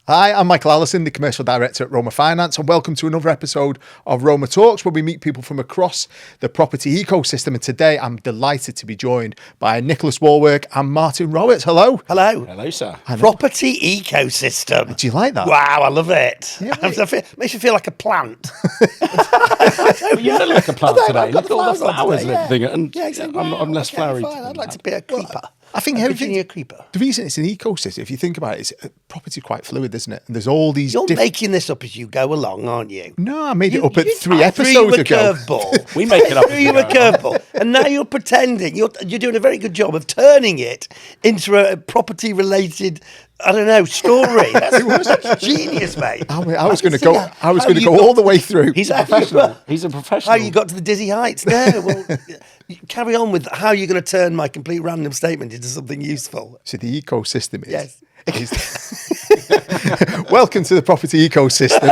Hi, I'm Michael Allison, the Commercial Director at Roma Finance, and welcome to another episode of RomaTalks, where we meet people from across the property ecosystem. And today I'm delighted to be joined by Nicholas Wallwork and Martin Roberts. Hello. Hello. Hello, sir. Property ecosystem. Do you like that? Wow, I love it. Yeah, makes you feel like a plant. You look like a plant today. Look at all the flowers and everything. And exactly. I'm less flowery. Fine. I'd like to be a creeper. I think a creeper. The reason it's an ecosystem, if you think about it, property quite fluid, isn't it? And there's all these. You're making this up as you go along, aren't you? No, I made it up at 3 episodes ago. Curveball. We make it up. You a curveball, and now you're pretending. You're doing a very good job of turning it into a property-related, I don't know, story. That's genius, mate. I was going to go. I was going to go all the way through. He's a professional. He's a professional. How you got to the dizzy heights? No, well, carry on with how you're going to turn my complete random statement into something useful. So the ecosystem is. Yes. Welcome to the property ecosystem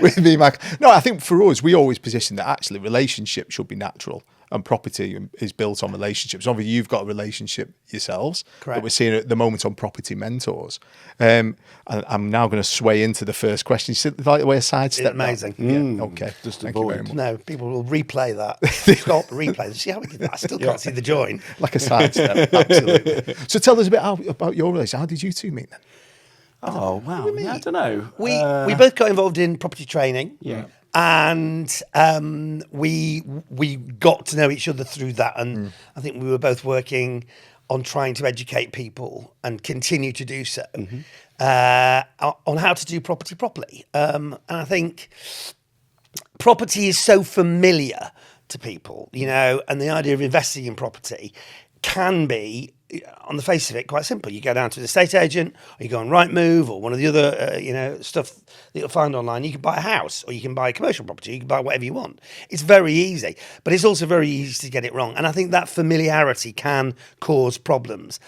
with me, Mike. No, I think for us, we always position that actually relationship should be natural. And property is built on relationships. Obviously, you've got a relationship yourselves. Correct. That we're seeing at the moment on Property Mentors. And I'm now going to sway into the first question. You see, like the way I sidestep. Amazing. Yeah. Okay. Just Thank you very much. No, people will replay that. Stop, replay. See how we did that? I still can't see the join. Like a sidestep. Absolutely. So tell us a bit about your relationship. How did you two meet then? Oh, wow. Yeah, I don't know. We both got involved in property training. Yeah. And we got to know each other through that, and I think we were both working on trying to educate people and continue to do so on how to do property properly. And I think property is so familiar to people, you know, and the idea of investing in property can be, on the face of it, quite simple. You go down to the estate agent, or you go on Rightmove, or one of the other, stuff that you'll find online. You can buy a house, or you can buy a commercial property. You can buy whatever you want. It's very easy, but it's also very easy to get it wrong. And I think that familiarity can cause problems.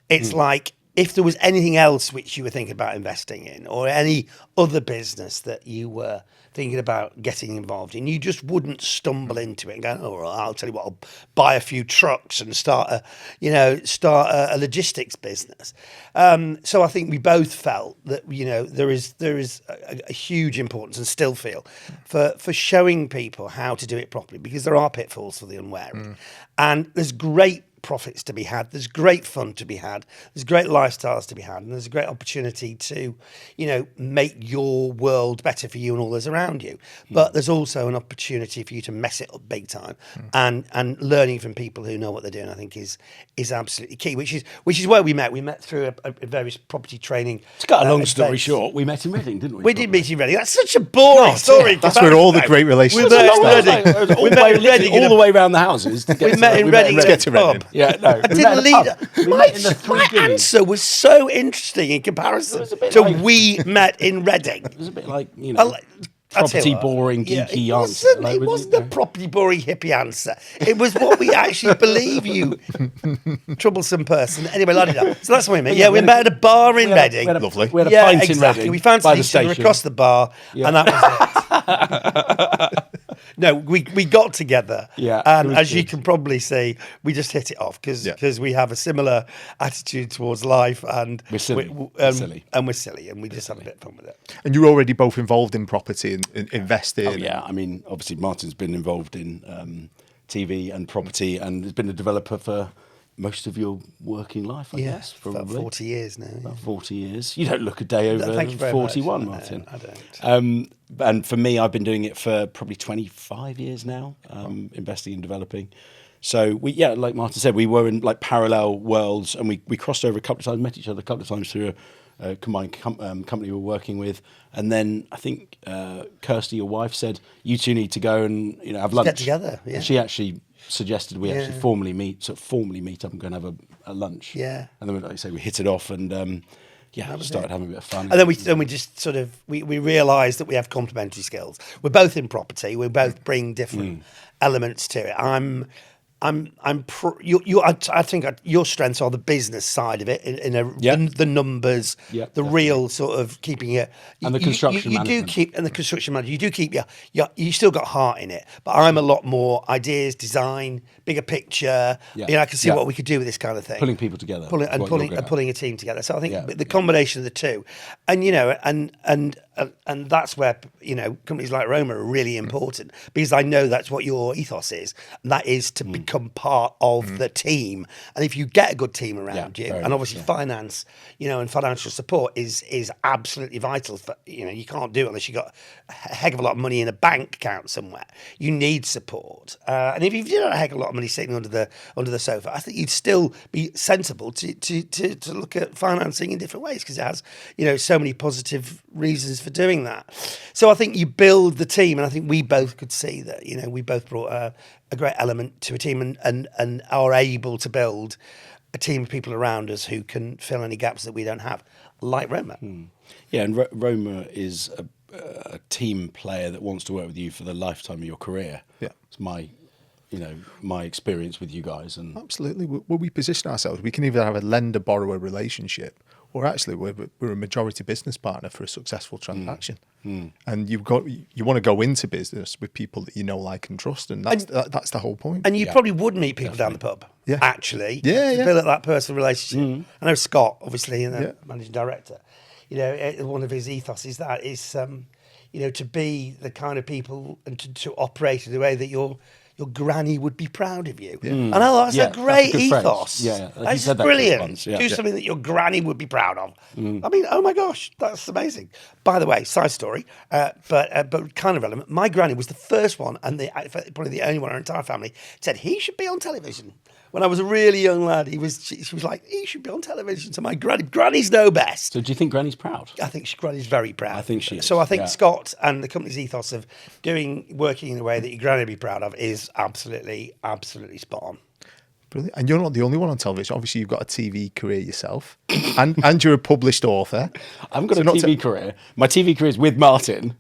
It's like if there was anything else which you were thinking about investing in, or any other business that you were thinking about getting involved in, you just wouldn't stumble into it and go, oh, I'll tell you what, I'll buy a few trucks and start a logistics business. So I think we both felt that, there is a huge importance, and still feel, for showing people how to do it properly, because there are pitfalls for the unwary. And there's great profits to be had, there's great fun to be had, there's great lifestyles to be had, and there's a great opportunity to, make your world better for you and all those around you. But there's also an opportunity for you to mess it up big time, and learning from people who know what they're doing, I think is absolutely key, which is where we met through a various property training. To cut a long story short, we met in Reading, didn't we? We did meet in Reading. That's such a boring story. That's where all the great relationships We met in start. Reading. We met in Reading all the way around the houses. We met in Reading to get to Reading. Yeah, no. I didn't lead. My My answer was so interesting in comparison to we met in Reading. It was a bit like, property boring, geeky answer. It wasn't a property boring hippie answer. It was what we actually believe, you troublesome person. Anyway, so that's what we met. Yeah, we met at a bar in Reading. Lovely. We had a pint in Reading. We fancied each other across the bar, and that was it. No, we got together, and as you can probably see, we just hit it off because we have a similar attitude towards life, and we're silly, and we're silly, and we just have a bit of fun with it. And you're already both involved in property and investing. Oh, yeah, I mean, obviously Martin's been involved in TV and property, and has been a developer for most of your working life, I guess. Probably. About 40 years now. About 40 years. You don't look a day over 41, much. Martin. No, I don't. And for me, I've been doing it for probably 25 years now, investing and developing. So like Martin said, we were in like parallel worlds, and we crossed over a couple of times, met each other a couple of times through a combined company we were working with. And then I think Kirsty, your wife, said, you two need to go and have lunch. Get together, yeah. And she actually suggested we actually formally meet up and go and have a lunch. Yeah. And then, like I say, we hit it off, and started having a bit of fun. And then we just sort of we realised that we have complementary skills. We're both in property. We both bring different elements to it. I think your strengths are the business side of it, the numbers, the real sort of keeping it, and the construction management. And the construction management. You do keep you still got heart in it, but I'm a lot more ideas, design, bigger picture. I can see what we could do with this kind of thing. Pulling people together, pulling a team together. So I think the combination of the two, And and that's where companies like Roma are really important, because I know that's what your ethos is, and that is to become part of the team. And if you get a good team around you, and obviously finance, and financial support is absolutely vital. For you can't do it unless you got a heck of a lot of money in a bank account somewhere. You need support, and if you've got a heck of a lot of money sitting under the sofa, I think you'd still be sensible to look at financing in different ways, because it has so many positive reasons for doing that. So I think you build the team, and I think we both could see that we both brought a great element to a team, and are able to build a team of people around us who can fill any gaps that we don't have, like Roma. Yeah, and Roma is a team player that wants to work with you for the lifetime of your career. Yeah, it's my experience with you guys. And absolutely, when we position ourselves, we can either have a lender-borrower relationship, or actually we're a majority business partner for a successful transaction. And you want to go into business with people that you know, like, and trust, and that's the whole point. And you probably would meet people down the pub, actually, to build up that personal relationship. I know Scott, obviously, the managing director. One of his ethos is to be the kind of people and to operate in a way that your granny would be proud of you. And I know that's a great ethos. That's just brilliant. Do something that your granny would be proud of. I mean, oh my gosh, that's amazing. By the way, side story, but kind of relevant. My granny was the first one, and probably the only one in our entire family, said he should be on television. When I was a really young lad, she was like, he should be on television. So my grannies know best. So do you think Granny's proud? I think Granny's very proud. I think she is. So I think Scott and the company's ethos of working in a way that your granny would be proud of is absolutely, absolutely spot on. Brilliant. And you're not the only one on television. Obviously, you've got a TV career yourself, and you're a published author. I haven't got a TV career. My TV career is with Martin.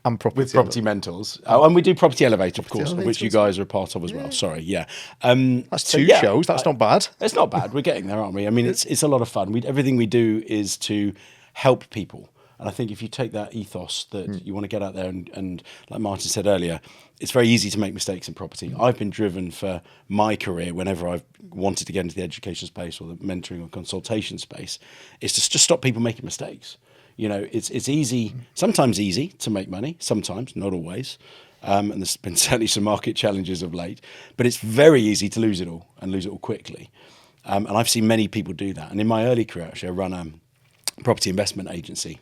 And Property Mentors. And we do Property Elevator, of course, which you guys are a part of as well. Sorry, that's two shows. That's not bad. It's not bad. We're getting there, aren't we? I mean, it's a lot of fun. Everything we do is to help people. And I think if you take that ethos that you want to get out there and like Martin said earlier, it's very easy to make mistakes in property. I've been driven for my career whenever I've wanted to get into the education space or the mentoring or consultation space, is to just stop people making mistakes. It's easy, sometimes easy to make money, sometimes, not always. And there's been certainly some market challenges of late, but it's very easy to lose it all and lose it all quickly. And I've seen many people do that. And in my early career, actually, I run a property investment agency.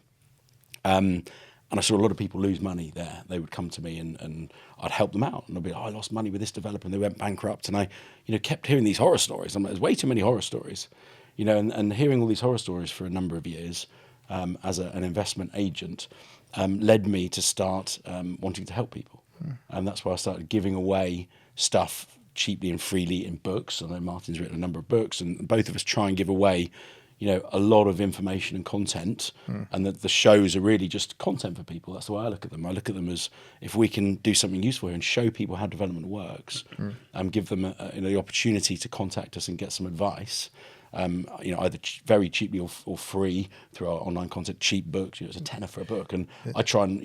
And I saw a lot of people lose money there. They would come to me and I'd help them out. And I'd be like, I lost money with this developer and they went bankrupt. And I, kept hearing these horror stories. I'm like, there's way too many horror stories, and hearing all these horror stories for a number of years as an investment agent led me to start wanting to help people. And that's why I started giving away stuff cheaply and freely in books. I know Martin's written a number of books, and both of us try and give away a lot of information and content, and that the shows are really just content for people. That's the way I look at them. I look at them as if we can do something useful here and show people how development works, give them the opportunity to contact us and get some advice. Either very cheaply or free through our online content, cheap books. It's a tenner for a book, and I try and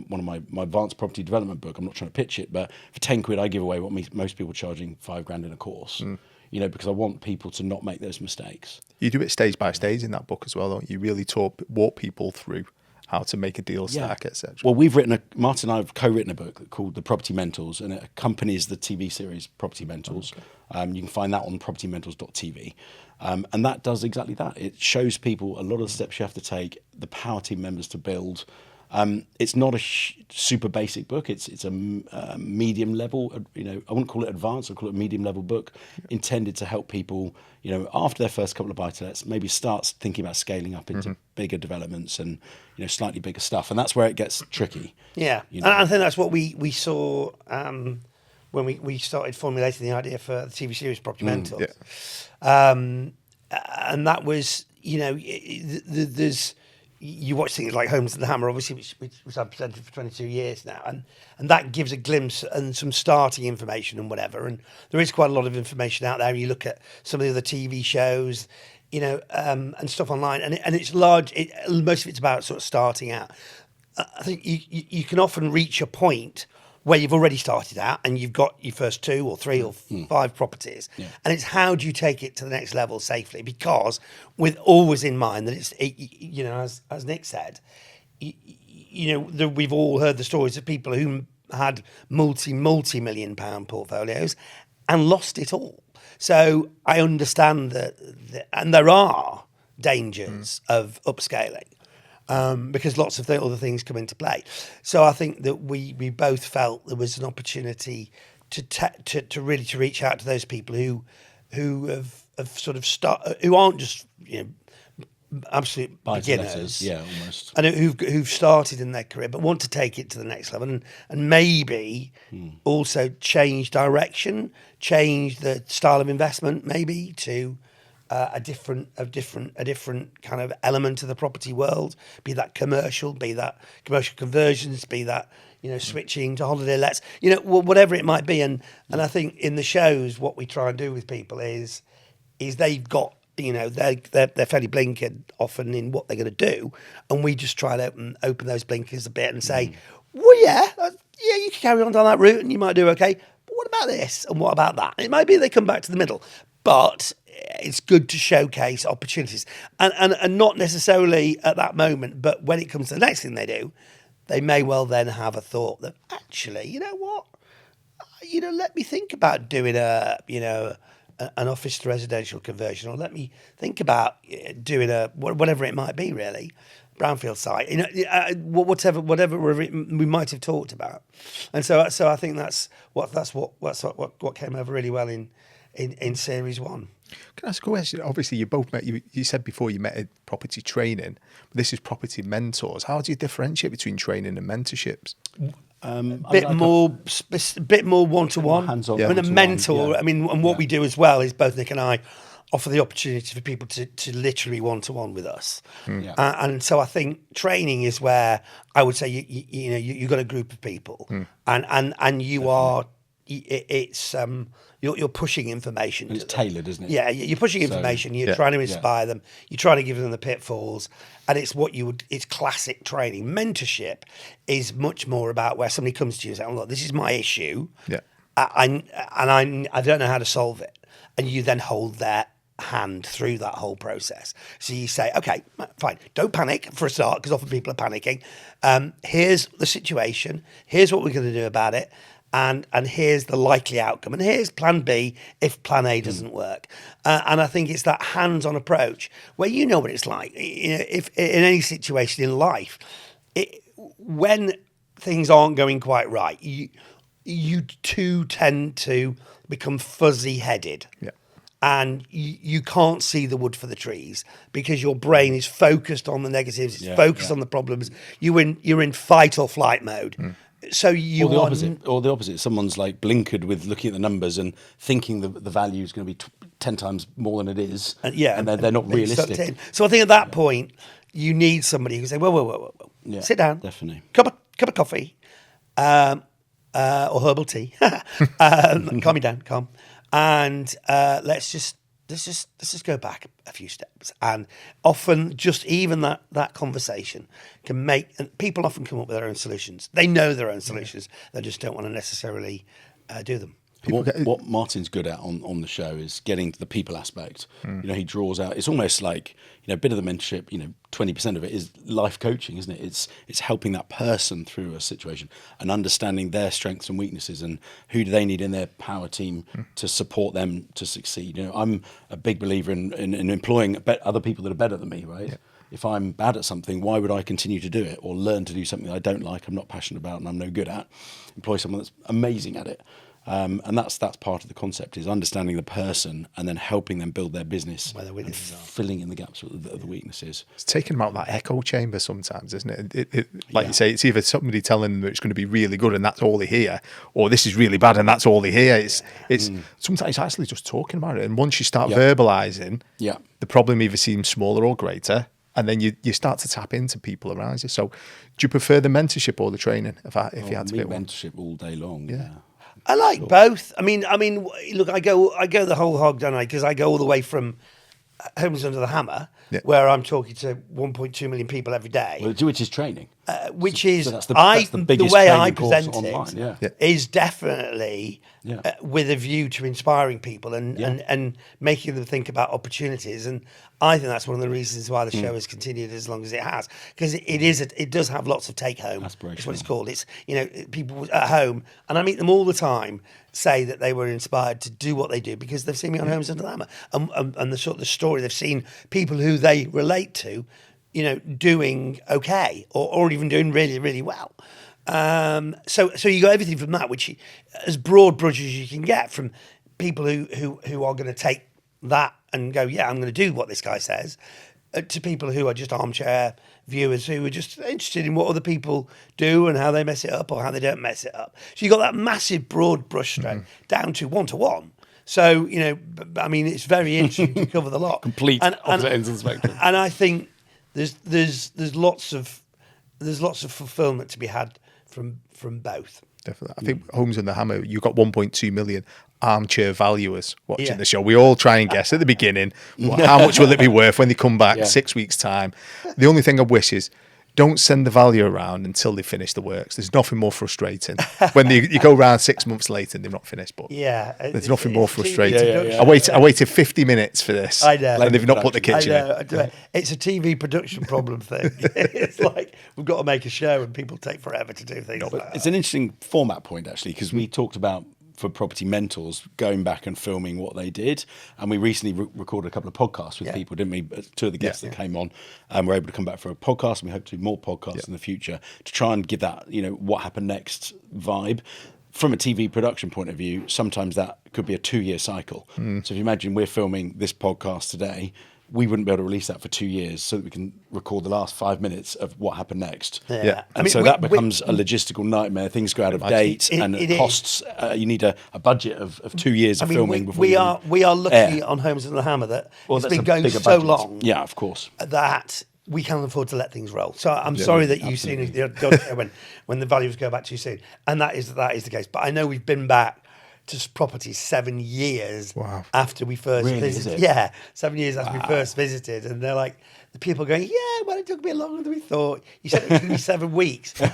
one of my advanced property development book. I'm not trying to pitch it, but for £10, I give away what most people are charging £5,000 in a course. Because I want people to not make those mistakes. You do it stage by stage in that book as well, don't you? You really walk people through how to make a deal stack, etc. Well, Martin and I have co-written a book called The Property Mentors, and it accompanies the TV series Property Mentors. Okay. You can find that on propertymentors.tv. And that does exactly that. It shows people a lot of the steps you have to take, the power team members to build. It's not a super basic book. It's a medium level, I wouldn't call it advanced, I'd call it a medium level book intended to help people, after their first couple of buy-to-lets, maybe start thinking about scaling up into bigger developments and, slightly bigger stuff. And that's where it gets tricky. Yeah. And I think that's what we saw when we started formulating the idea for the TV series Property Mentors. And that was, there's... You watch things like Holmes and the Hammer, obviously, which I've presented for 22 years now, and that gives a glimpse and some starting information and whatever. And there is quite a lot of information out there. You look at some of the other TV shows, and stuff online, and it's large. Most of it's about sort of starting out. I think you can often reach a point where you've already started out and you've got your first 2 or 3 or 5 properties, and it's how do you take it to the next level safely? Because with always in mind that as Nick said, we've all heard the stories of people who had multi-million pound portfolios and lost it all. So I understand that, and there are dangers of upscaling. Because lots of other things come into play. So I think that we both felt there was an opportunity to really reach out to those people who have sort of who aren't just absolute beginners, almost, and who've started in their career but want to take it to the next level and maybe also change direction, change the style of investment, maybe to a different kind of element of the property world, be that commercial conversions, be that switching to holiday lets, whatever it might be. And I think in the shows, what we try and do with people is they've got they're fairly blinkered often in what they're going to do, and we just try to open those blinkers a bit and say, well, yeah, you can carry on down that route and you might do okay. But what about this and what about that? It might be they come back to the middle, but it's good to showcase opportunities and not necessarily at that moment, but when it comes to the next thing they do, they may well then have a thought that actually, you know what, let me think about doing an office to residential conversion, or let me think about doing whatever it might be, really, brownfield site, whatever we might have talked about. And so I think that's what came over really well in series 1. Can I ask a question? Obviously, you both met. You said before you met at property training, but this is property mentors. How do you differentiate between training and mentorships? Bit more one-to-one. Hands-on. I mean, a mentor. Yeah. I mean, and what we do as well is both Nick and I offer the opportunity for people to literally one-to-one with us. And so I think training is where I would say you got a group of people, and you are. It's you're pushing information. And it's tailored, isn't it? Yeah, you're pushing information. You're trying to inspire them. You're trying to give them the pitfalls, and it's it's classic training. Mentorship is much more about where somebody comes to you and says, "Look, this is my issue. Yeah, I don't know how to solve it," and you then hold their hand through that whole process. So you say, "Okay, fine. Don't panic for a start, because often people are panicking. Here's the situation. Here's what we're going to do about it." And here's the likely outcome, and here's plan B if plan A doesn't work. And I think it's that hands-on approach where you know what it's like. If in any situation in life, when things aren't going quite right, you too tend to become fuzzy-headed. Yeah. And you can't see the wood for the trees because your brain is focused on the negatives, it's focused on the problems. You're in fight or flight mode. So or the opposite. Someone's like blinkered with looking at the numbers and thinking the value is going to be 10 times more than it is, and they're not realistic. So I think at that point you need somebody who can say, "Whoa, sit down, definitely, cup of coffee, or herbal tea, calm me down, calm, and let's just go back a few steps." And often just even that conversation can make, and people often come up with their own solutions. They know their own solutions. They just don't want to necessarily do them. What Martin's good at on the show is getting to the people aspect. He draws out. It's almost like a bit of the mentorship. 20% of it is life coaching, isn't it? It's helping that person through a situation and understanding their strengths and weaknesses and who do they need in their power team to support them to succeed. I'm a big believer in employing other people that are better than me. Right. Yeah. If I'm bad at something, why would I continue to do it or learn to do something I don't like, I'm not passionate about, and I'm no good at? Employ someone that's amazing at it. And that's part of the concept, is understanding the person and then helping them build their business and filling in the gaps of the weaknesses. It's taking them out that echo chamber sometimes, isn't it? You say, it's either somebody telling them that it's going to be really good and that's all they hear, or this is really bad and that's all they hear. It's sometimes it's actually just talking about it. And once you start verbalising, the problem either seems smaller or greater, and then you start to tap into people around you. So do you prefer the mentorship or the training if you had to pick one? Mentorship all day long, I like both. I mean, look, I go the whole hog, don't I? Because I go all the way from Homes Under the Hammer, where I'm talking to 1.2 million people every day. Well, which is training. which is so that's the biggest way I training course present online, it is definitely Yeah. with a view to inspiring people and making them think about opportunities. And I think that's one of the reasons why the show has continued as long as it has, because it does have lots of take home. That's what it's called. It's, you know, people at home, and I meet them all the time, say that they were inspired to do what they do because they've seen me on Homes Under the Hammer, and the sort of the story they've seen people who they relate to, you know, doing okay or even doing really, really well. So you got everything from that, which as broad brush as you can get, from people who are going to take that and go, yeah, I'm going to do what this guy says, to people who are just armchair viewers who are just interested in what other people do and how they mess it up or how they don't mess it up. So you got that massive broad brushstroke down to one-to-one. So, you know, I mean, it's very interesting to cover the lot. Complete opposite ends of the spectrum. And I think there's lots of fulfilment to be had from both. Definitely. I think Homes and the Hammer, you got 1.2 million armchair valuers watching the show. We all try and guess at the beginning, how much will it be worth when they come back 6 weeks' time? The only thing I wish is, don't send the value around until they finish the works. There's nothing more frustrating when you go around 6 months later and they've not finished. But there's nothing more frustrating. I waited 50 minutes for this. I know. And they've not put the kitchen in. It's a TV production problem thing. It's like we've got to make a show and people take forever to do things. It's an interesting format point, actually, because we talked about, for Property Mentors, going back and filming what they did. And we recently recorded a couple of podcasts with people, didn't we? Two of the guests that came on were able to come back for a podcast, and we hope to do more podcasts in the future to try and give that, you know, what happened next vibe. From a TV production point of view, sometimes that could be a 2-year cycle. So if you imagine we're filming this podcast today, we wouldn't be able to release that for 2 years so that we can record the last 5 minutes of what happened next. Yeah. And so that becomes a logistical nightmare. Things go out of date and it costs. You need a budget of 2 years of filming before we are lucky on Homes Under the Hammer that it's been going so long. Yeah, of course. That we can't afford to let things roll. So I'm sorry that you've seen it when the values go back too soon. And that is the case. But I know we've been back to property 7 years after we first visited. Yeah, 7 years after we first visited. And they're like, the people going, yeah, well, it took me longer than we thought. You said it was going to be 7 weeks. There's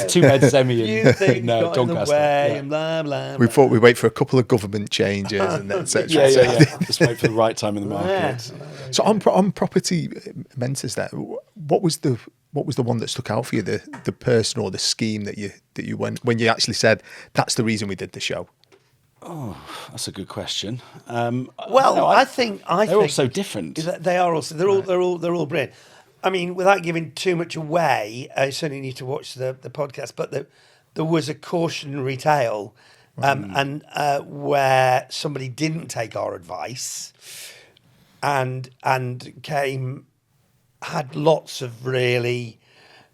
2-bed semi in Doncaster. And blah, blah, We thought we'd wait for a couple of government changes and then etc. Just wait for the right time in the market. So on Property Mentors, there, what was the one that stuck out for you? The person or the scheme that you went when you actually said that's the reason we did the show? Oh, that's a good question. I think they're all so different. They are also. They're all brilliant. I mean, without giving too much away, I certainly need to watch the podcast. But there was a cautionary tale, and where somebody didn't take our advice, and had lots of really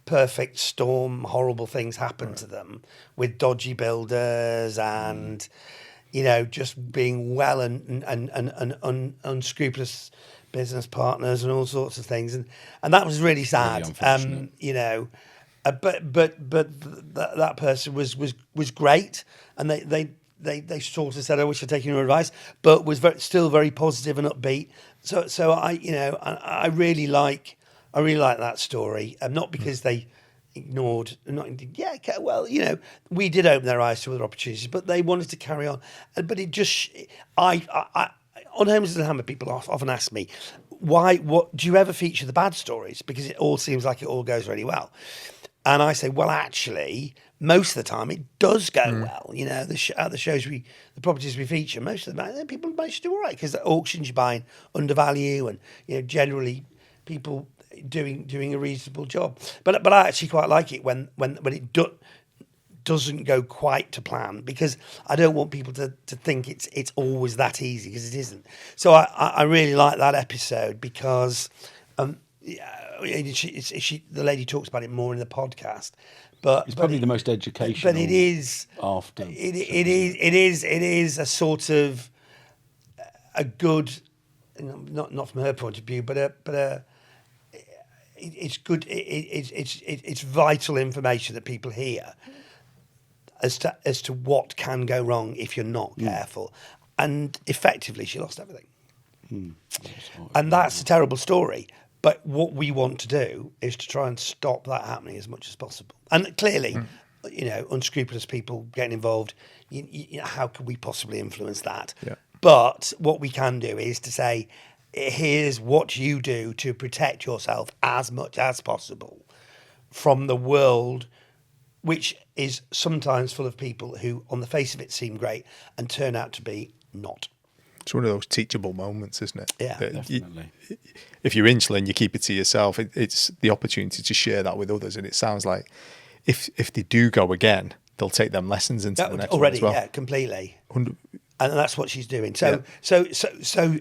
perfect storm, horrible things happen to them with dodgy builders and, you know, just being well and unscrupulous business partners and all sorts of things, and that was really sad. You know, but that person was great, and they sort of said, "I wish I'd taken your advice," but was still very positive and upbeat. So I really like that story, not because they ignored. Well, you know, we did open their eyes to other opportunities, but they wanted to carry on. But it just, I on Homes and the Hammer, people often ask me, what do you ever feature the bad stories? Because it all seems like it all goes really well. And I say, well, actually, most of the time it does go well. You know, the shows the properties we feature, most of them, people manage to do all right, because at auctions you're buying undervalue, and, you know, generally people doing a reasonable job. But I actually quite like it when it doesn't go quite to plan, because I don't want people to think it's always that easy, because it isn't. So I really like that episode, because the lady talks about it more in the podcast. But it's probably the most educational. But it is after. It is a sort of a good, not from her point of view, but it's good. It's vital information that people hear as to what can go wrong if you're not careful. And effectively, she lost everything. And that's a terrible story. But what we want to do is to try and stop that happening as much as possible. And clearly, unscrupulous people getting involved, how can we possibly influence that? Yeah. But what we can do is to say, here's what you do to protect yourself as much as possible from the world, which is sometimes full of people who, on the face of it, seem great and turn out to be not. It's one of those teachable moments, isn't it? Yeah, That definitely. If you're insular and you keep it to yourself, it's the opportunity to share that with others. And it sounds like if they do go again, they'll take them lessons into the next already, one as well. yeah, completely. 100. And that's what she's doing. So,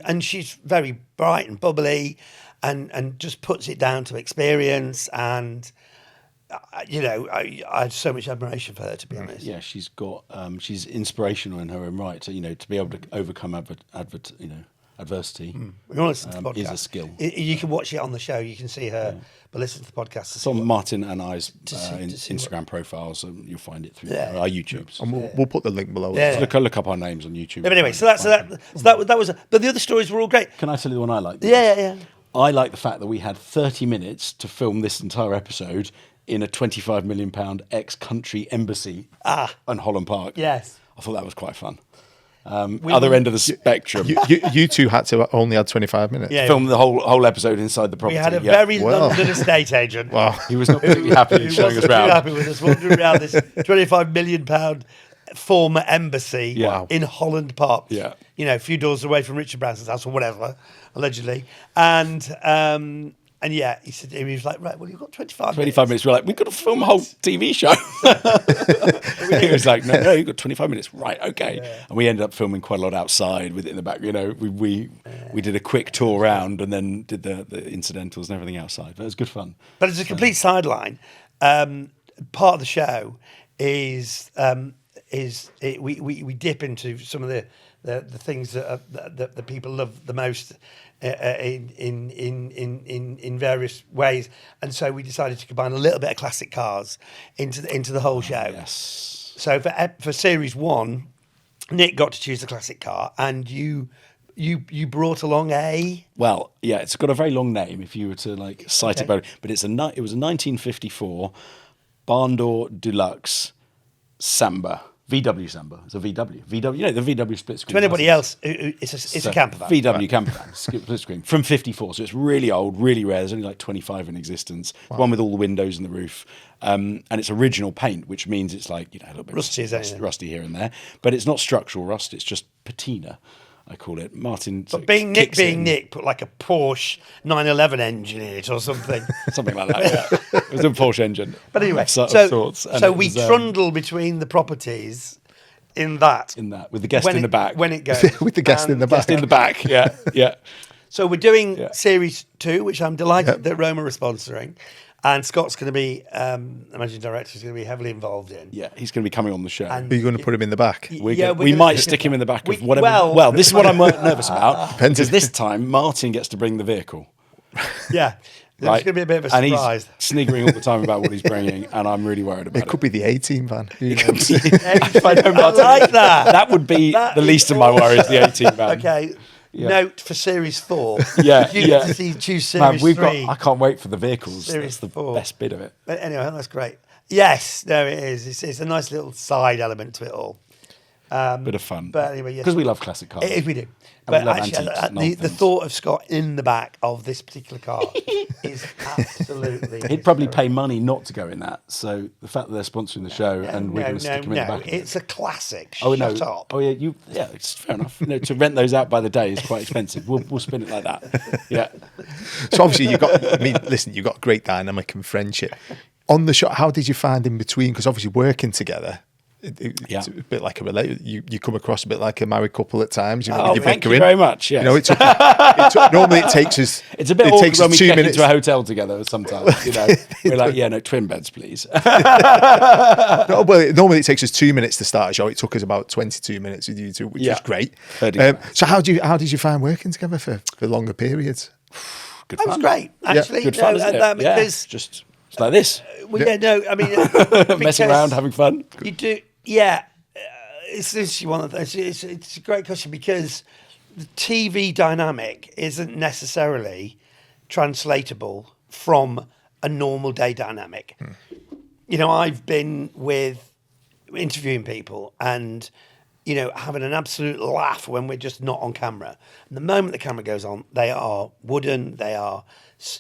and she's very bright and bubbly, and just puts it down to experience. And I had so much admiration for her, to be honest. Yeah, she's got she's inspirational in her own right. So, to be able to overcome adversity We want to listen to the podcast. is a skill. You can watch it on the show. You can see her, but listen to the podcast. It's on Martin and I's to see Instagram profiles, and you'll find it through Yeah. our YouTubes. And we'll put the link below. Yeah. Look up our names on YouTube. But anyway, so that was. But the other stories were all great. Can I tell you the one I like? Yeah. I like the fact that we had 30 minutes to film this entire episode in a £25 million ex-country embassy on Holland Park. Yes. I thought that was quite fun. Other end of the spectrum. You two had to only had 25 minutes. Yeah. Film the whole episode inside the We property. had a yeah. very Wow. London estate agent. Wow. He was not particularly happy Who showing wasn't us too around. happy with us wandering around this £25 million former embassy Wow. in Holland Park. Yeah. A few doors away from Richard Branson's house or whatever, allegedly. And yeah, he was like, right, well, you've got 25 minutes. We're like, we've got to film a whole TV show. He was like, no, you've got 25 minutes. Right, okay. Yeah. And we ended up filming quite a lot outside with it in the back. We did a quick tour around and then did the incidentals and everything outside. But it was good fun. But as a complete sideline, part of the show is we dip into some of the things that the people love the most in various ways, and so we decided to combine a little bit of classic cars into the whole show. Yes. So for series 1, Nick got to choose the classic car, and you brought along a. Well, yeah, it's got a very long name if you were to cite it, but it was a 1954 Barn Door Deluxe Samba. VW Samba. It's a VW. The VW split screen. To anybody else, it's a camper van. VW camper van, split screen from '54. So it's really old, really rare. There's only 25 in existence. Wow. One with all the windows in the roof, and it's original paint, which means it's a little bit rusty here and there. But it's not structural rust. It's just patina, I call it. Martin. But being Nick, put like a Porsche 911 engine in it or something. Something like that, yeah. It was a Porsche engine. But anyway, so we trundle between the properties in that. With the guest in the back. When it goes. With the guest in the back. Guest in the back, yeah. So we're doing series 2, which I'm delighted that Roma are sponsoring. And Scott's going to be, managing director, is going to be heavily involved in. Yeah, he's going to be coming on the show. Are you going to put him in the back? We might stick him in the back of whatever. Well, this is what I'm nervous about. Because this time, Martin gets to bring the vehicle. Yeah. There's going to be a bit of a surprise. And he's sniggering all the time about what he's bringing, and I'm really worried about it. It could be the 18 van. I like that. That would be the least of my worries, the 18 van. Okay. Yeah. Note for series 4. Yeah, you get to choose series 3. I can't wait for the vehicles. Series That's the 4. best bit of it. But anyway, that's great. Yes, no, it is. It's a nice little side element to it all. Bit of fun. But anyway, yes. Because we love classic cars. We do. And But actually, the thought of Scott in the back of this particular car is absolutely. He'd probably pay money not to go in that. So the fact that they're sponsoring the show and we're going to stick him in the back. It's a classic. Shut up. Oh yeah, it's fair enough. To rent those out by the day is quite expensive. We'll spin it like that. Yeah. So obviously you've got great dynamic and friendship. On the show, how did you find in between? Because obviously working together, it's a bit like a relate. You come across a bit like a married couple at times. Thank you very much. Yes. Normally it takes us. It's a bit awkward when we check into a hotel together. Sometimes we're like, twin beds, please. Normally it takes us 2 minutes to start a show. It took us about 22 minutes with you two, which is great. So how did you find working together for longer periods? Good fun. That was great, actually. Good fun, isn't it? Because just like this. Messing around, having fun. You do, yeah. It's one of those. It's a great question because the TV dynamic isn't necessarily translatable from a normal day dynamic. You know, I've been interviewing people and, you know, having an absolute laugh when we're just not on camera. And the moment the camera goes on, they are wooden, they are,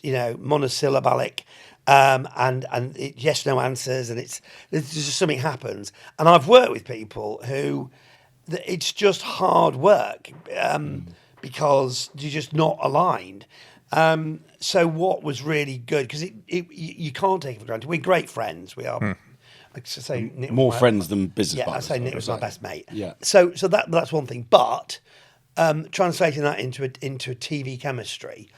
you know, monosyllabic, and yes, no answers, and there's just something happens. And I've worked with people who, it's just hard work because you're just not aligned. So what was really good, because you can't take it for granted. We're great friends. We are. I say Nick More was friends than business yeah, partners. I say Nick was my best mate. Yeah. So that's one thing. But translating that into a TV chemistry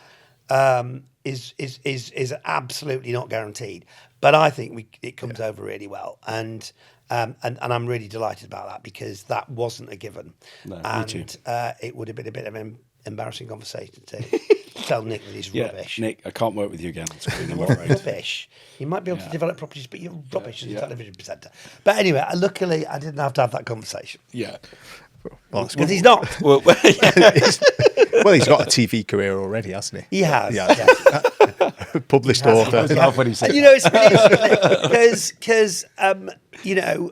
is absolutely not guaranteed. But I think it comes over really well, and I'm really delighted about that, because that wasn't a given. No, and me too. It would have been a bit of an embarrassing conversation to tell Nick that he's rubbish. Nick, I can't work with you again on screen, I'm You're afraid. rubbish. You might be able to develop properties, but you're rubbish as a television presenter. But anyway, luckily, I didn't have to have that conversation. Yeah. Well, it's Because he's not. Well, well, he's got a TV career already, hasn't he? He has. Yeah. Published author. when he said And, you know, it's because you know,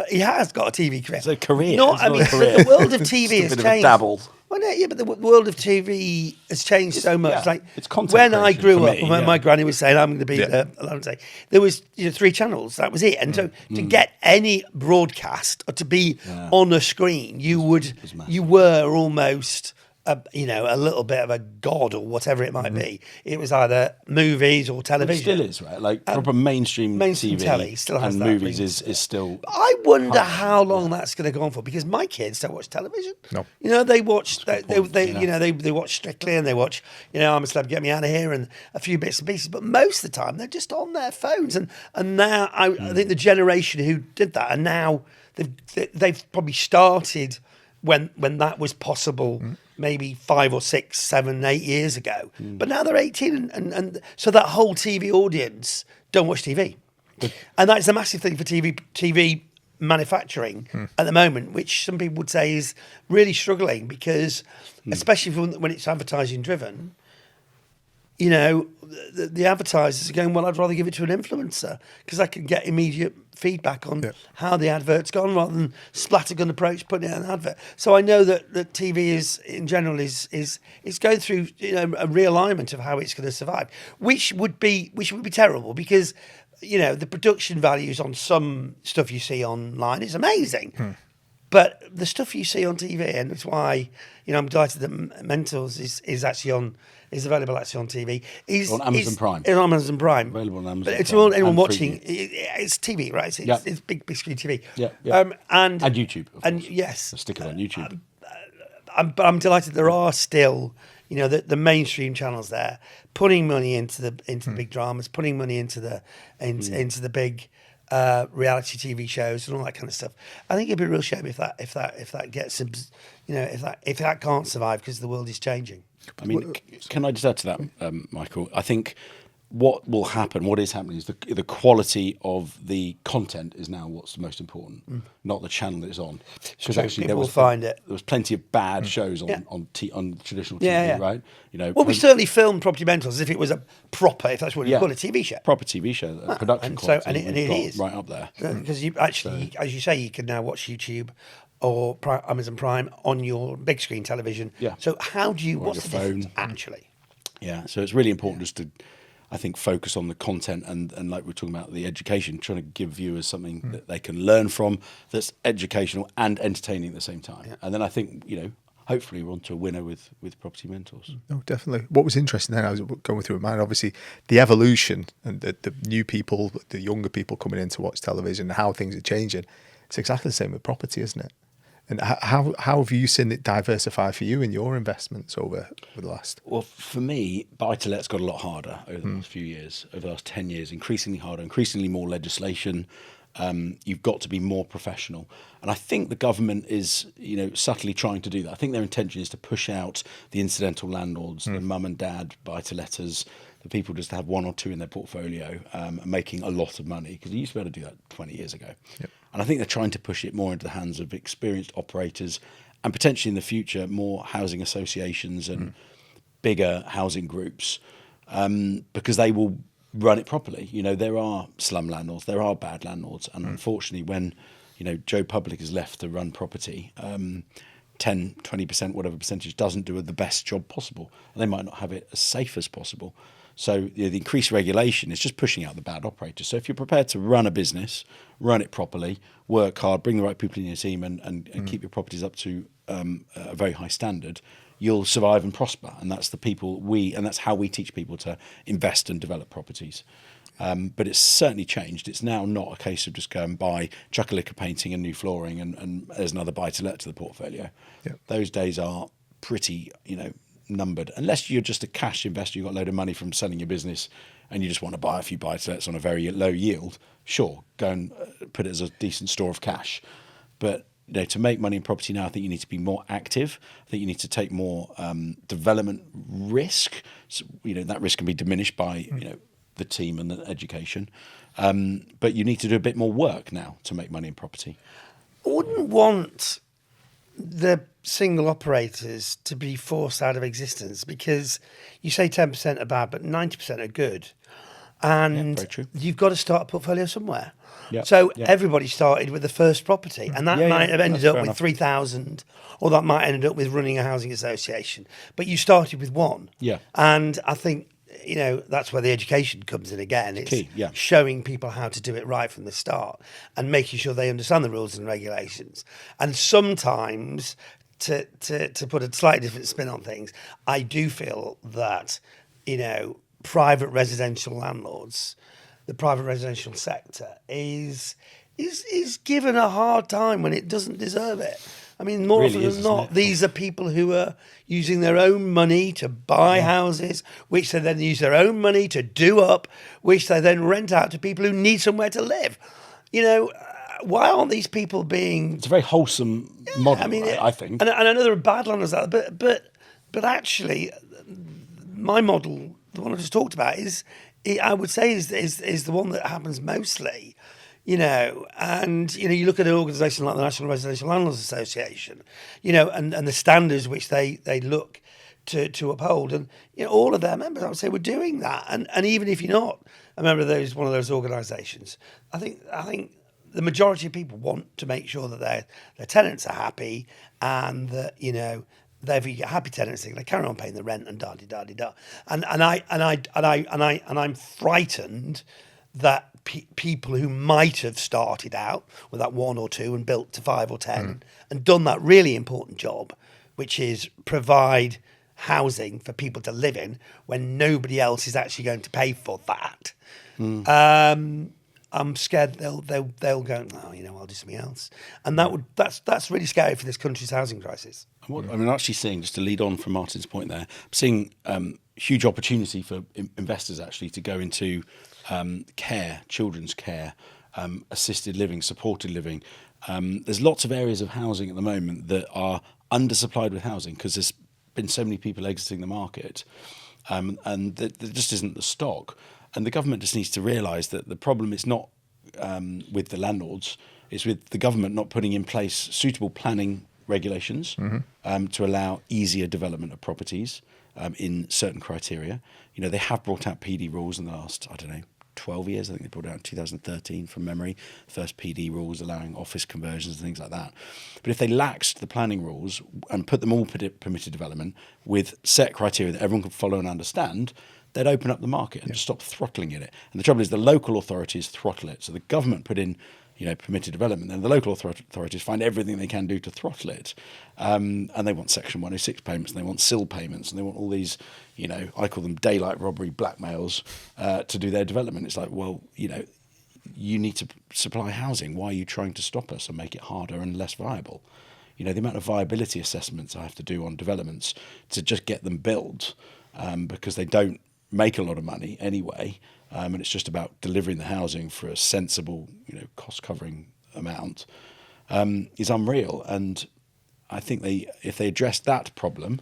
he has got a TV career. It's a career. Not, It's I not mean, a career. the world of Just TV a has bit of a changed. dabble. Well, no, yeah, but the world of TV has changed so much. yeah, Like it's content when I creation grew for up, me, and when yeah. my granny was saying, "I'm going to be there was 3 channels. That was it. And so to get any broadcast or to be on a screen, you were almost a little bit of a god or whatever it might be. It was either movies or It television. still is, right? Like proper mainstream mainstream TV telly still has and that movies thing. is still. I wonder how long that's going to go on for, because my kids don't watch television. No. You know, they watch they yeah. you know they watch Strictly, and they watch, you know, I'm a Celeb, Get Me Out of Here, and a few bits and pieces. But most of the time they're just on their phones, and now I think the generation who did that, and now they've probably started when that was possible. Maybe 5 or 6, 7, 8 years ago, but now they're 18, and so that whole TV audience don't watch TV, and that's a massive thing for TV manufacturing at the moment, which some people would say is really struggling, because especially when it's advertising driven, you know, the advertisers are going, well, I'd rather give it to an influencer, because I can get immediate feedback on how the advert's gone, rather than splattergun approach putting it in an advert. So I know that TV is in general is going through, you know, a realignment of how it's going to survive, which would be terrible, because, you know, the production values on some stuff you see online is amazing. But the stuff you see on TV, and it's why, you know, I'm delighted that Mentors is available actually on TV. On Amazon Prime. It's on Amazon Prime. Available on Amazon But it's Prime all anyone and watching. Freeview. It's TV, right? It's big screen TV. Yeah. And YouTube. Of and course. yes, Stick it on YouTube. but I'm delighted there are still, you know, the mainstream channels there putting money into the big dramas, putting money into the big reality TV shows and all that kind of stuff. I think it'd be a real shame if that gets, you know, if that can't survive, because the world is changing. I mean, can I just add to that, Michael? I think what will happen, what is happening, is the quality of the content is now what's the most important, not the channel that it's on. Because actually, People will find it. There was plenty of bad shows on traditional TV, Yeah. right? You know, Well, we certainly filmed Property Mentors as if it was a proper, if that's what you call it, TV show. proper TV show, production and so- quality, and it we've got is. right up there. Because you actually, as you say, you can now watch YouTube or Amazon Prime on your big screen television. Yeah. So how do you? Or on What's the your difference phone. actually? Yeah, so it's really important just to, I think, focus on the content and like we're talking about the education, trying to give viewers something that they can learn from that's educational and entertaining at the same time. And then I think, you know, hopefully we're on to a winner with Property Mentors. No, definitely. What was interesting then, I was going through my mind, obviously, the evolution and the new people, the younger people coming in to watch television, how things are changing. It's exactly the same with property, isn't it? And how have you seen it diversify for you in your investments over the last? Well, for me, buy-to-let's got a lot harder over the last few years, over the last 10 years, increasingly harder, increasingly more legislation. You've got to be more professional. And I think the government is, you know, subtly trying to do that. I think their intention is to push out the incidental landlords, the mum and dad buy-to-letters, the people just have 1 or 2 in their portfolio, making a lot of money, because you used to be able to do that 20 years ago. Yep. And I think they're trying to push it more into the hands of experienced operators, and potentially in the future more housing associations and bigger housing groups. because they will run it properly. You know, there are slum landlords, there are bad landlords, and unfortunately, when Joe Public is left to run property, 10-20%, whatever percentage, doesn't do the best job possible, and they might not have it as safe as possible. So the increased regulation is just pushing out the bad operators. So if you're prepared to run a business, run it properly, work hard, bring the right people in your team, and keep your properties up to a very high standard, you'll survive and prosper. And that's that's how we teach people to invest and develop properties. But it's certainly changed. It's now not a case of just go and buy, chuck a lick of painting and new flooring, and there's another buy to let to the portfolio. Yeah. Those days are pretty, numbered. Unless you're just a cash investor, you've got a load of money from selling your business, and you just want to buy a few buy to lets on a very low yield. Sure, go and put it as a decent store of cash. But to make money in property now, I think you need to be more active. I think you need to take more development risk. So, that risk can be diminished by the team and the education. But you need to do a bit more work now to make money in property. I wouldn't want the single operators to be forced out of existence, because you say 10% are bad, but 90% are good. And very true. You've got to start a portfolio somewhere. Yep. So everybody started with the first property, and that might have ended up with 3,000, or that might have ended up with running a housing association. But you started with one. Yeah. And I think, that's where the education comes in again. It's key, yeah. Showing people how to do it right from the start and making sure they understand the rules and regulations. And sometimes, to put a slightly different spin on things, I do feel that, private residential landlords, the private residential sector is given a hard time when it doesn't deserve it. I mean, more often than not, these are people who are using their own money to buy houses, which they then use their own money to do up, which they then rent out to people who need somewhere to live. Why aren't these people being... It's a very wholesome model, I think. And I know there are bad landlords out there, but actually, my model, the one I just talked about, I would say is the one that happens mostly. And you look at an organisation like the National Residential Landlords Association, and the standards which they look to uphold, and all of their members, I would say, were doing that. And even if you're not a member of one of those organisations, I think the majority of people want to make sure that their tenants are happy, and that if you get happy tenants, they carry on paying the rent and da-di-da-di-da. And I'm frightened that people who might have started out with that one or two and built to 5 or 10 and done that really important job, which is provide housing for people to live in when nobody else is actually going to pay for that. I'm scared they'll go, I'll do something else, and that's really scary for this country's housing crisis. I'm actually seeing, just to lead on from Martin's point there, I'm seeing huge opportunity for investors actually to go into care, children's care, assisted living, supported living. There's lots of areas of housing at the moment that are undersupplied with housing because there's been so many people exiting the market, and there just isn't the stock. And the government just needs to realise that the problem is not with the landlords, it's with the government not putting in place suitable planning regulations to allow easier development of properties in certain criteria. They have brought out PD rules in the last, 12 years. I think they brought out in 2013 from memory, first PD rules allowing office conversions and things like that. But if they laxed the planning rules and put them all permitted development with set criteria that everyone could follow and understand, they'd open up the market and just stop throttling it. And the trouble is the local authorities throttle it. So the government put in, permitted development, then the local authorities find everything they can do to throttle it. And they want Section 106 payments, and they want SIL payments, and they want all these, I call them daylight robbery blackmails to do their development. It's like, well, you need to supply housing. Why are you trying to stop us and make it harder and less viable? The amount of viability assessments I have to do on developments to just get them built because they don't make a lot of money anyway, and it's just about delivering the housing for a sensible, cost-covering amount, is unreal. And I think if they address that problem,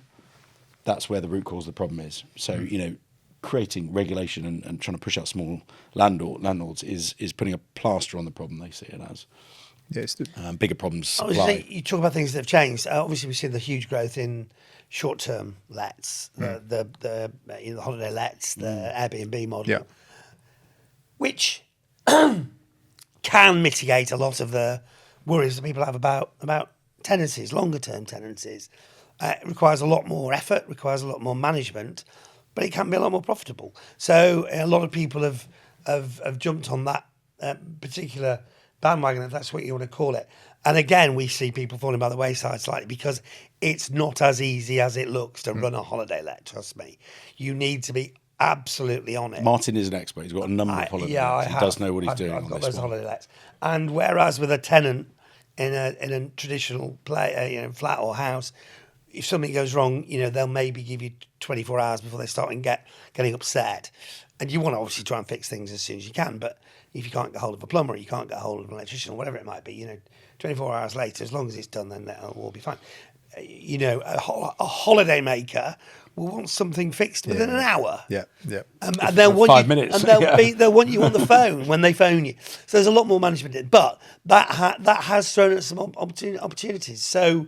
that's where the root cause of the problem is. So, creating regulation and trying to push out small landlords is putting a plaster on the problem they see it as. Yes. Bigger problems Obviously, supply. you talk about things that have changed. Obviously, we've seen the huge growth in short-term lets, the holiday lets, the Airbnb model, Yeah. which can mitigate a lot of the worries that people have about tenancies, longer-term tenancies. It requires a lot more effort, requires a lot more management, but it can be a lot more profitable. So a lot of people have jumped on that particular bandwagon, if that's what you want to call it. And again, we see people falling by the wayside slightly because it's not as easy as it looks to run a holiday let. Trust me, you need to be absolutely on it. Martin is an expert. He's got a number of holiday lets. He does know what he's doing I've on got this those one. holiday lets. And whereas with a tenant in a traditional flat or house, if something goes wrong, they'll maybe give you 24 hours before they start getting upset. And you want to obviously try and fix things as soon as you can. But if you can't get hold of a plumber, you can't get hold of an electrician or whatever it might be, 24 hours later, as long as it's done, then that'll all be fine. A holiday maker will want something fixed within an hour. Yeah, yeah. And they'll want 5 you, minutes. and they'll want you on the phone when they phone you. So there's a lot more management in it. But that has thrown us some opportunities. So,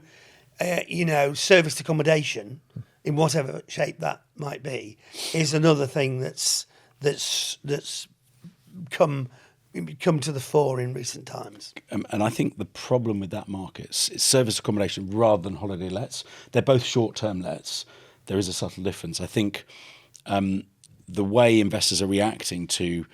serviced accommodation, in whatever shape that might be, is another thing that's come to the fore in recent times. And I think the problem with that market is service accommodation rather than holiday lets. They're both short-term lets. There is a subtle difference. I think the way investors are reacting to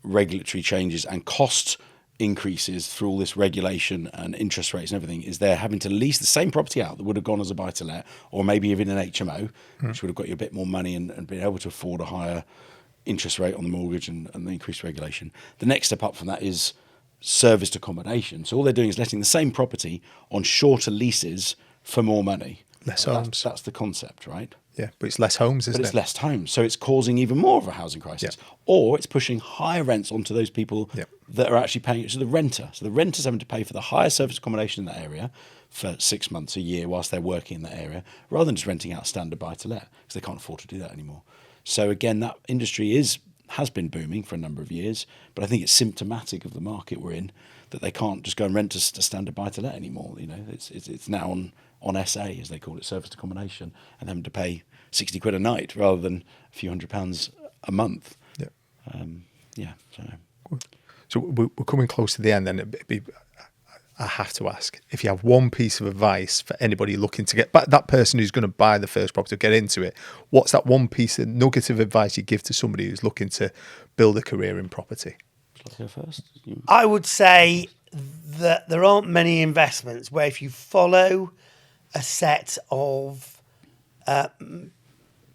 regulatory changes and cost increases through all this regulation and interest rates and everything is they're having to lease the same property out that would have gone as a buy-to-let or maybe even an HMO, which would have got you a bit more money and been able to afford a higher interest rate on the mortgage and the increased regulation. The next step up from that is serviced accommodation. So all they're doing is letting the same property on shorter leases for more money. Less homes. That's the concept, right? Yeah, but it's less homes, isn't But it's it? less homes. So it's causing even more of a housing crisis. Yeah. Or it's pushing higher rents onto those people that are actually paying it to the renter. So the renter's having to pay for the higher service accommodation in that area for 6 months, a year, whilst they're working in that area, rather than just renting out standard buy-to-let, because they can't afford to do that anymore. So again, that industry has been booming for a number of years, but I think it's symptomatic of the market we're in that they can't just go and rent a standard buy-to-let anymore. It's now on SA, as they call it, serviced accommodation, and having to pay 60 quid a night rather than a few £100s a month. Yeah. So we're coming close to the end, then I have to ask, if you have one piece of advice for anybody looking to get back, that person who's going to buy the first property or get into it, what's that one piece of nugget of advice you give to somebody who's looking to build a career in property? Shall I go first? I would say that there aren't many investments where if you follow a set of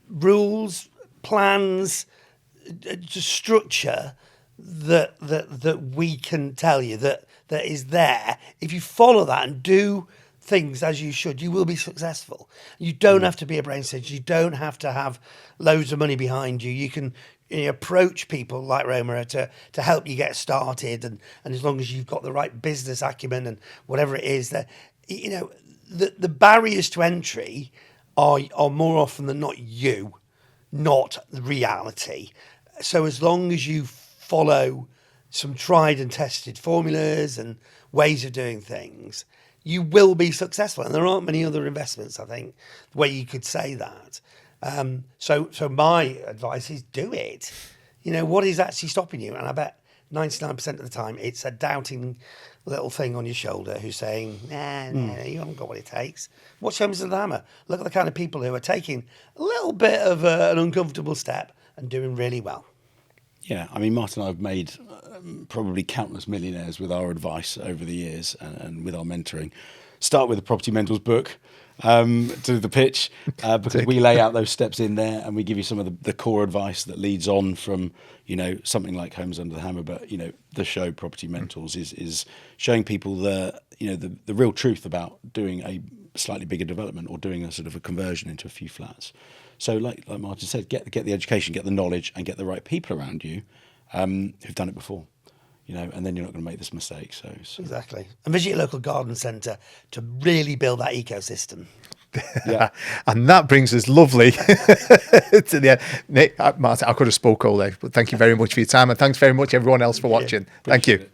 rules, plans, structure that we can tell you that is there. If you follow that and do things as you should, you will be successful. You don't have to be a brain surgeon. You don't have to have loads of money behind you. You can approach people like Roma to help you get started, and as long as you've got the right business acumen and whatever it is, that the barriers to entry are more often than not not the reality. So as long as you follow some tried and tested formulas and ways of doing things, you will be successful. And there aren't many other investments, I think, where you could say that. So my advice is do it. What is actually stopping you? And I bet 99% of the time it's a doubting little thing on your shoulder who's saying, nah, you haven't got what it takes. Watch Homes of the Hammer. Look at the kind of people who are taking a little bit of an uncomfortable step and doing really well. Yeah, I mean, Martin and I have made probably countless millionaires with our advice over the years and with our mentoring. Start with the Property Mentors book, do the pitch, because we lay out those steps in there and we give you some of the core advice that leads on from, something like Homes Under the Hammer. But, the show Property Mentors is showing people the real truth about doing a slightly bigger development or doing a sort of a conversion into a few flats. So like Martin said, get the education, get the knowledge and get the right people around you who've done it before, and then you're not going to make this mistake. So. Exactly. And visit your local garden centre to really build that ecosystem. Yeah. And that brings us lovely to the end. Nick, Martin, I could have spoke all day, but thank you very much for your time, and thanks very much everyone else for watching. Thank you.